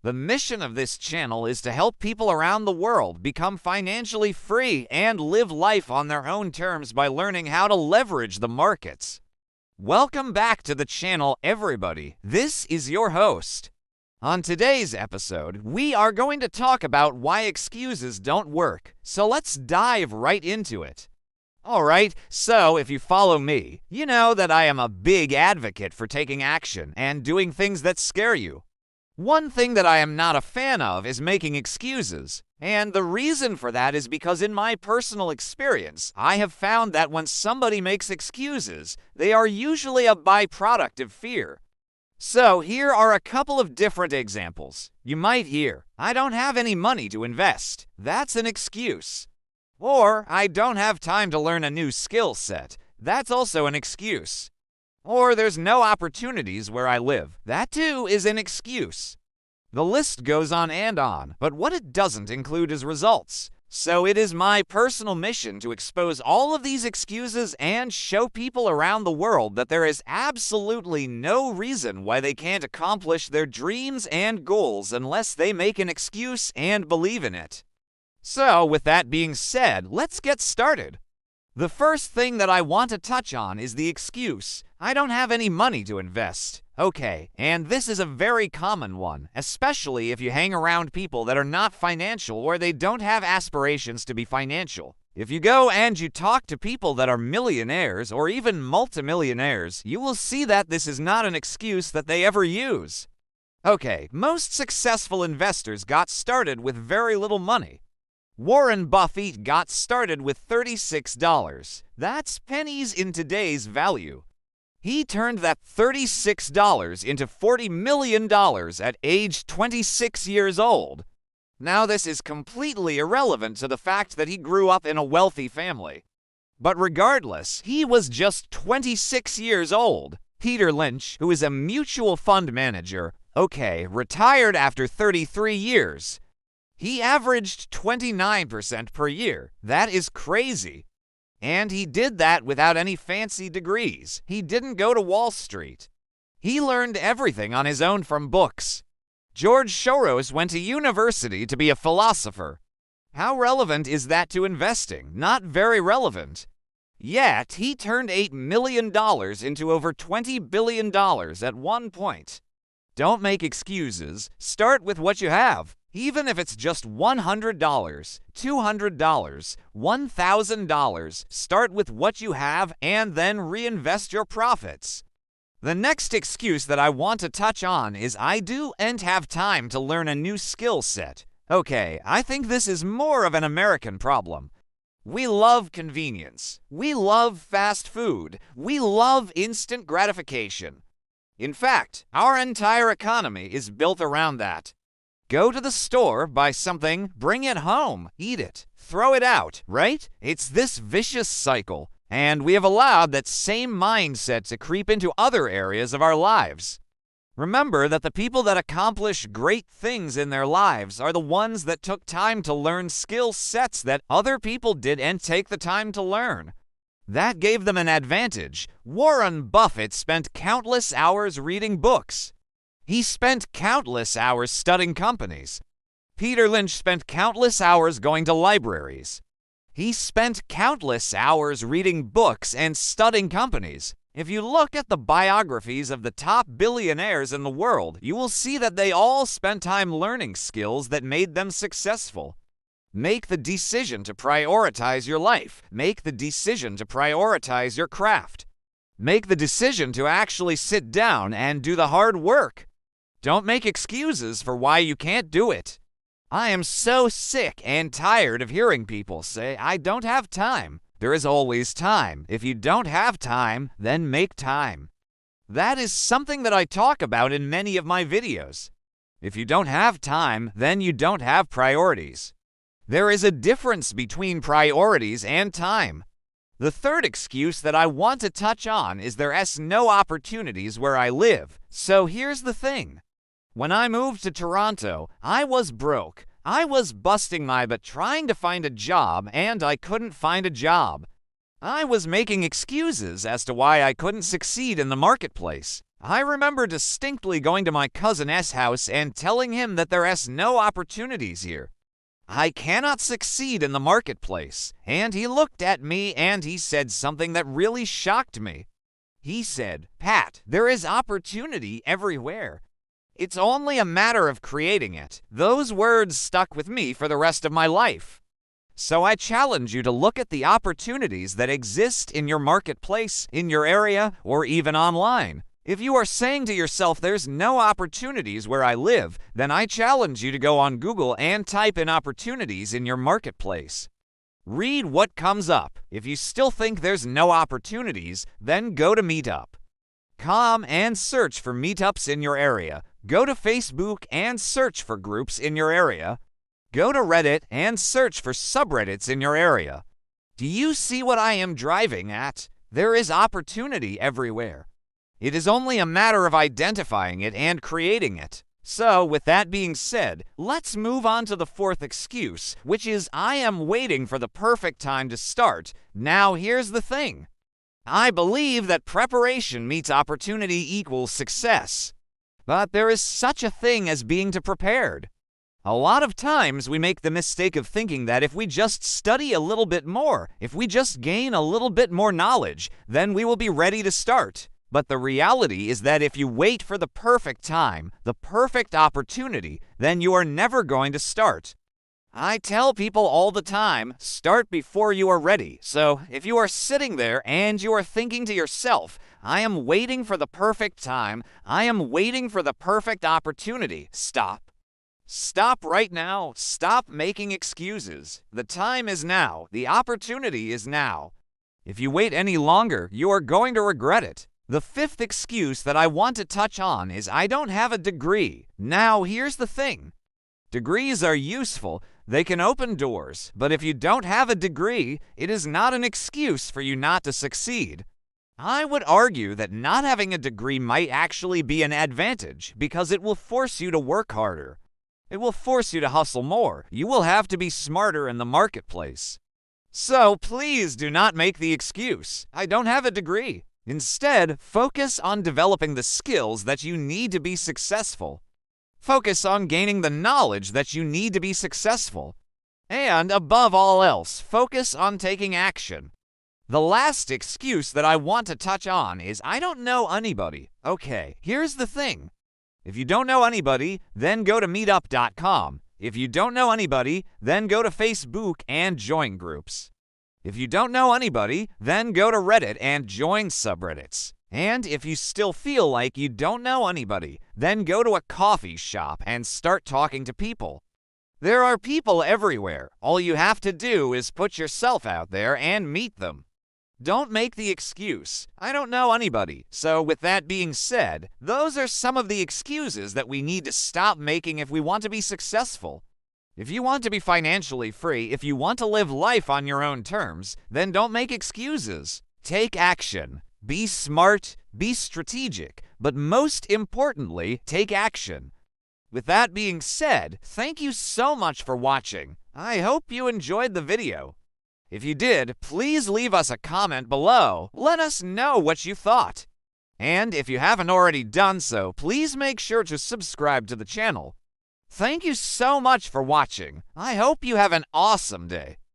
The mission of this channel is to help people around the world become financially free and live life on their own terms by learning how to leverage the markets. Welcome back to the channel, everybody. This is your host. On today's episode, we are going to talk about why excuses don't work. So let's dive right into it. Alright, so if you follow me, you know that I am a big advocate for taking action and doing things that scare you. One thing that I am not a fan of is making excuses, and the reason for that is because in my personal experience, I have found that when somebody makes excuses, they are usually a byproduct of fear. So here are a couple of different examples. You might hear, I don't have any money to invest. That's an excuse. Or, I don't have time to learn a new skill set. That's also an excuse. Or, there's no opportunities where I live. That too is an excuse. The list goes on, but what it doesn't include is results. So it is my personal mission to expose all of these excuses and show people around the world that there is absolutely no reason why they can't accomplish their dreams and goals unless they make an excuse and believe in it. So, with that being said, let's get started. The first thing that I want to touch on is the excuse, I don't have any money to invest. Okay, and this is a very common one, especially if you hang around people that are not financial or they don't have aspirations to be financial. If you go and you talk to people that are millionaires or even multimillionaires, you will see that this is not an excuse that they ever use. Okay, most successful investors got started with very little money. Warren Buffett got started with $36. That's pennies in today's value. He turned that $36 into $40 million at age 26 years old. Now this is completely irrelevant to the fact that he grew up in a wealthy family. But regardless, he was just 26 years old. Peter Lynch, who is a mutual fund manager, retired after 33 years. He averaged 29% per year. That is crazy. And he did that without any fancy degrees. He didn't go to Wall Street. He learned everything on his own from books. George Soros went to university to be a philosopher. How relevant is that to investing? Not very relevant. Yet, he turned $8 million into over $20 billion at one point. Don't make excuses. Start with what you have. Even if it's just $100, $200, $1,000, start with what you have and then reinvest your profits. The next excuse that I want to touch on is I don't have time to learn a new skill set. Okay, I think this is more of an American problem. We love convenience. We love fast food. We love instant gratification. In fact, our entire economy is built around that. Go to the store, buy something, bring it home, eat it, throw it out, right? It's this vicious cycle, and we have allowed that same mindset to creep into other areas of our lives. Remember that the people that accomplish great things in their lives are the ones that took time to learn skill sets that other people didn't take the time to learn. That gave them an advantage. Warren Buffett spent countless hours reading books. He spent countless hours studying companies. Peter Lynch spent countless hours going to libraries. He spent countless hours reading books and studying companies. If you look at the biographies of the top billionaires in the world, you will see that they all spent time learning skills that made them successful. Make the decision to prioritize your life. Make the decision to prioritize your craft. Make the decision to actually sit down and do the hard work. Don't make excuses for why you can't do it. I am so sick and tired of hearing people say, I don't have time. There is always time. If you don't have time, then make time. That is something that I talk about in many of my videos. If you don't have time, then you don't have priorities. There is a difference between priorities and time. The third excuse that I want to touch on is there's no opportunities where I live. So here's the thing. When I moved to Toronto, I was broke. I was busting my butt trying to find a job, and I couldn't find a job. I was making excuses as to why I couldn't succeed in the marketplace. I remember distinctly going to my cousin S house and telling him that there is no opportunities here. I cannot succeed in the marketplace. And he looked at me and he said something that really shocked me. He said, "Pat, there is opportunity everywhere. It's only a matter of creating it." Those words stuck with me for the rest of my life. So I challenge you to look at the opportunities that exist in your marketplace, in your area, or even online. If you are saying to yourself, "There's no opportunities where I live," then I challenge you to go on Google and type in opportunities in your marketplace. Read what comes up. If you still think there's no opportunities, then go to Meetup.com and search for meetups in your area. Go to Facebook and search for groups in your area. Go to Reddit and search for subreddits in your area. Do you see what I am driving at? There is opportunity everywhere. It is only a matter of identifying it and creating it. So, with that being said, let's move on to the fourth excuse, which is I am waiting for the perfect time to start. Now, here's the thing. I believe that preparation meets opportunity equals success. But there is such a thing as being prepared. A lot of times we make the mistake of thinking that if we just study a little bit more, if we just gain a little bit more knowledge, then we will be ready to start. But the reality is that if you wait for the perfect time, the perfect opportunity, then you are never going to start. I tell people all the time, start before you are ready. So if you are sitting there and you are thinking to yourself, I am waiting for the perfect time, I am waiting for the perfect opportunity, stop. Stop right now. Stop making excuses. The time is now. The opportunity is now. If you wait any longer, you are going to regret it. The fifth excuse that I want to touch on is I don't have a degree. Now, here's the thing. Degrees are useful. They can open doors. But if you don't have a degree, it is not an excuse for you not to succeed. I would argue that not having a degree might actually be an advantage because it will force you to work harder. It will force you to hustle more. You will have to be smarter in the marketplace. So please do not make the excuse, I don't have a degree. Instead, focus on developing the skills that you need to be successful. Focus on gaining the knowledge that you need to be successful. And above all else, focus on taking action. The last excuse that I want to touch on is I don't know anybody. Okay, here's the thing. If you don't know anybody, then go to meetup.com. If you don't know anybody, then go to Facebook and join groups. If you don't know anybody, then go to Reddit and join subreddits. And if you still feel like you don't know anybody, then go to a coffee shop and start talking to people. There are people everywhere. All you have to do is put yourself out there and meet them. Don't make the excuse, I don't know anybody. So with that being said, those are some of the excuses that we need to stop making if we want to be successful. If you want to be financially free, if you want to live life on your own terms, then don't make excuses. Take action. Be smart, be strategic, but most importantly, take action. With that being said, thank you so much for watching. I hope you enjoyed the video. If you did, please leave us a comment below. Let us know what you thought. And if you haven't already done so, please make sure to subscribe to the channel. Thank you so much for watching. I hope you have an awesome day.